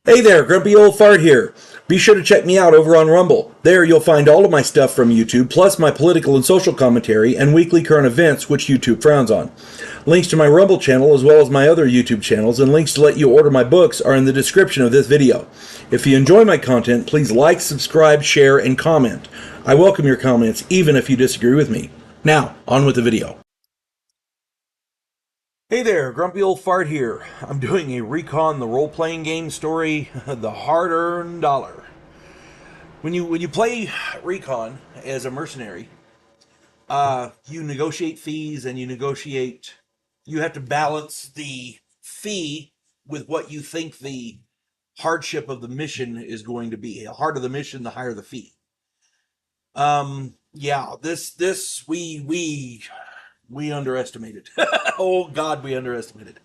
Hey there, Grumpy Old Fart here. Be sure to check me out over on Rumble. There you'll find all of my stuff from YouTube, plus my political and social commentary and weekly current events, which YouTube frowns on. Links to my Rumble channel, as well as my other YouTube channels, and links to let you order my books are in the description of this video. If you enjoy my content, please like, subscribe, share, and comment. I welcome your comments, even if you disagree with me. Now, on with the video. Hey there, Grumpy Old Fart here. I'm doing a Recon, the role-playing game story, The Hard-Earned Dollar. When you play Recon as a mercenary, you negotiate fees and you have to balance the fee with what you think the hardship of the mission is going to be. The harder the mission, the higher the fee. Yeah, this we underestimated. Oh God, we underestimated.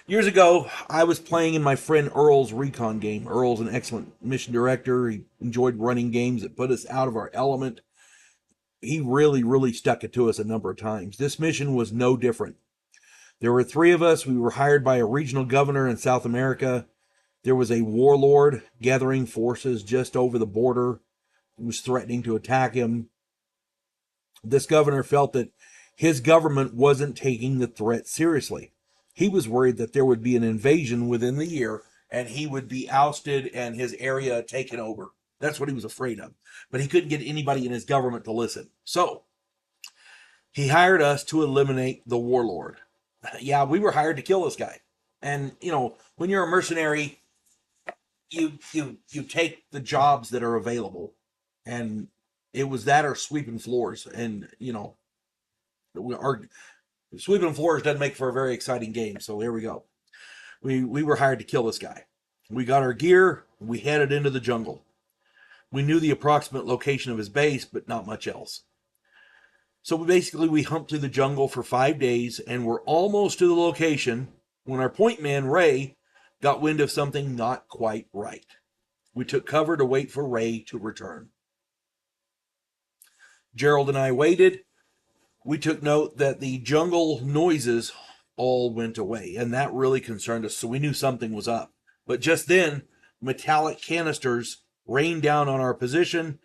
Years ago, I was playing in my friend Earl's Recon game. Earl's an excellent mission director. He enjoyed running games that put us out of our element. He really stuck it to us a number of times. This mission was no different. There were three of us. We were hired by a regional governor in South America. There was a warlord gathering forces just over the border. He was threatening to attack him. This governor felt that his government wasn't taking the threat seriously. He was worried that there would be an invasion within the year and he would be ousted and his area taken over. That's what he was afraid of. But he couldn't get anybody in his government to listen. So he hired us to eliminate the warlord. Yeah, we were hired to kill this guy. And, when you're a mercenary, you take the jobs that are available. And it was that or sweeping floors. And, our sweeping floors doesn't make for a very exciting game. So here we go. We were hired to kill this guy. We got our gear. We headed into the jungle. We knew the approximate location of his base, but not much else. So we humped through the jungle for 5 days and were almost to the location when our point man, Ray, got wind of something not quite right. We took cover to wait for Ray to return. Gerald and I waited. We took note that the jungle noises all went away, and that really concerned us, so we knew something was up. But just then, metallic canisters rained down on our position,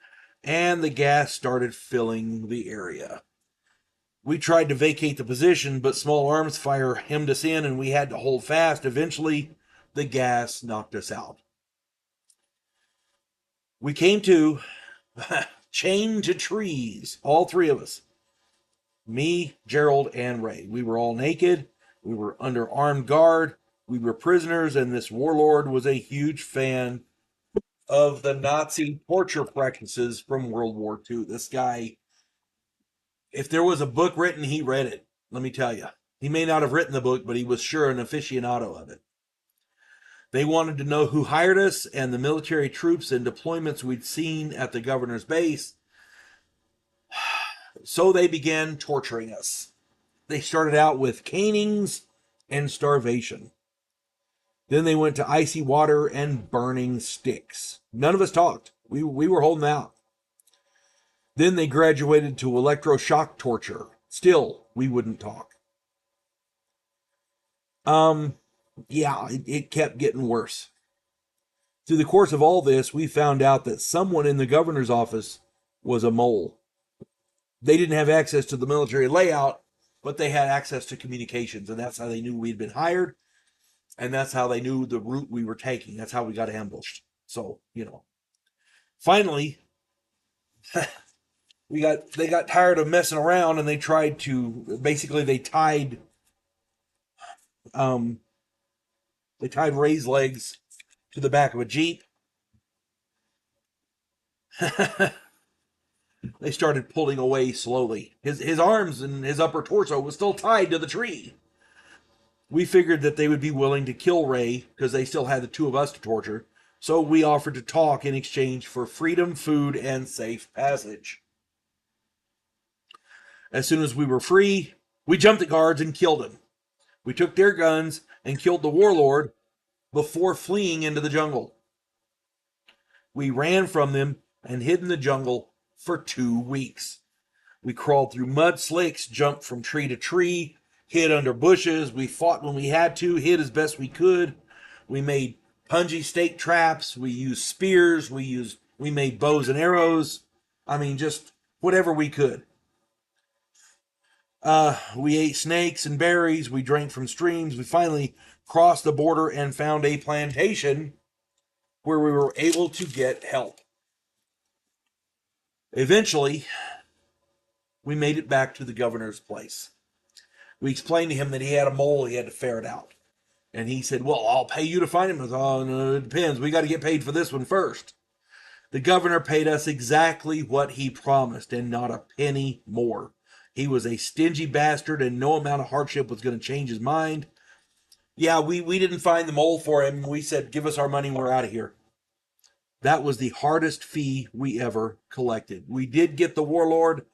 and the gas started filling the area. We tried to vacate the position, but small arms fire hemmed us in, and we had to hold fast. Eventually, the gas knocked us out. We came to, chained to trees, all three of us. Me, Gerald, and Ray. We were all naked. We were under armed guard. We were prisoners, and this warlord was a huge fan of the Nazi torture practices from World War II. This guy, if there was a book written, he read it. Let me tell you. He may not have written the book, but he was sure an aficionado of it. They wanted to know who hired us and the military troops and deployments we'd seen at the governor's base. So they began torturing us. They started out with canings and starvation. Then they went to icy water and burning sticks. None of us talked. We were holding out. Then they graduated to electroshock torture. Still, we wouldn't talk. It kept getting worse. Through the course of all this, we found out that someone in the governor's office was a mole. They didn't have access to the military layout, but they had access to communications, and that's how they knew we'd been hired, and that's how they knew the route we were taking. That's how we got ambushed. So, finally, they got tired of messing around, and they tried to, basically they tied Ray's legs to the back of a Jeep. They started pulling away slowly. His arms and his upper torso was still tied to the tree. We figured that they would be willing to kill Ray because they still had the two of us to torture. So we offered to talk in exchange for freedom, food, and safe passage. As soon as we were free, we jumped the guards and killed him. We took their guns and killed the warlord before fleeing into the jungle. We ran from them and hid in the jungle for 2 weeks. We crawled through mud slicks, jumped from tree to tree, hid under bushes. We fought when we had to, hid as best we could. We made punji stake traps. We used spears. We made bows and arrows. I mean, just whatever we could. We ate snakes and berries. We drank from streams. We finally crossed the border and found a plantation where we were able to get help. Eventually, we made it back to the governor's place. We explained to him that he had a mole he had to ferret out. And he said, well, I'll pay you to find him. I said, oh, no, it depends. We got to get paid for this one first. The governor paid us exactly what he promised and not a penny more. He was a stingy bastard and no amount of hardship was going to change his mind. Yeah, we didn't find the mole for him. We said, give us our money and we're out of here. That was the hardest fee we ever collected. We did get the warlord,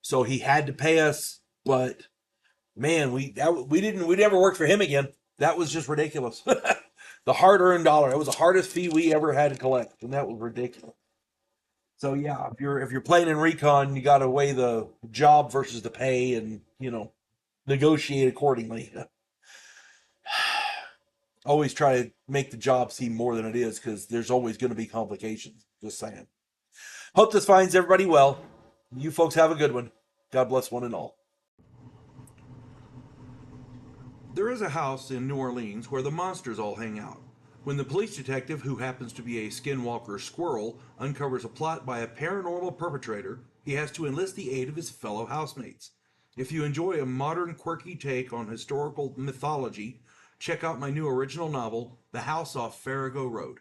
so he had to pay us, but man, we never worked for him again. That was just ridiculous. The hard-earned dollar. It was the hardest fee we ever had to collect, and that was ridiculous. So yeah, if you're playing in Recon, you got to weigh the job versus the pay, and negotiate accordingly. Always try to make the job seem more than it is, because there's always going to be complications. Just saying. Hope this finds everybody well. You folks have a good one. God bless one and all. There is a house in New Orleans where the monsters all hang out. When the police detective, who happens to be a skinwalker squirrel, uncovers a plot by a paranormal perpetrator, he has to enlist the aid of his fellow housemates. If you enjoy a modern, quirky take on historical mythology, check out my new original novel, The House Off Farrago Road.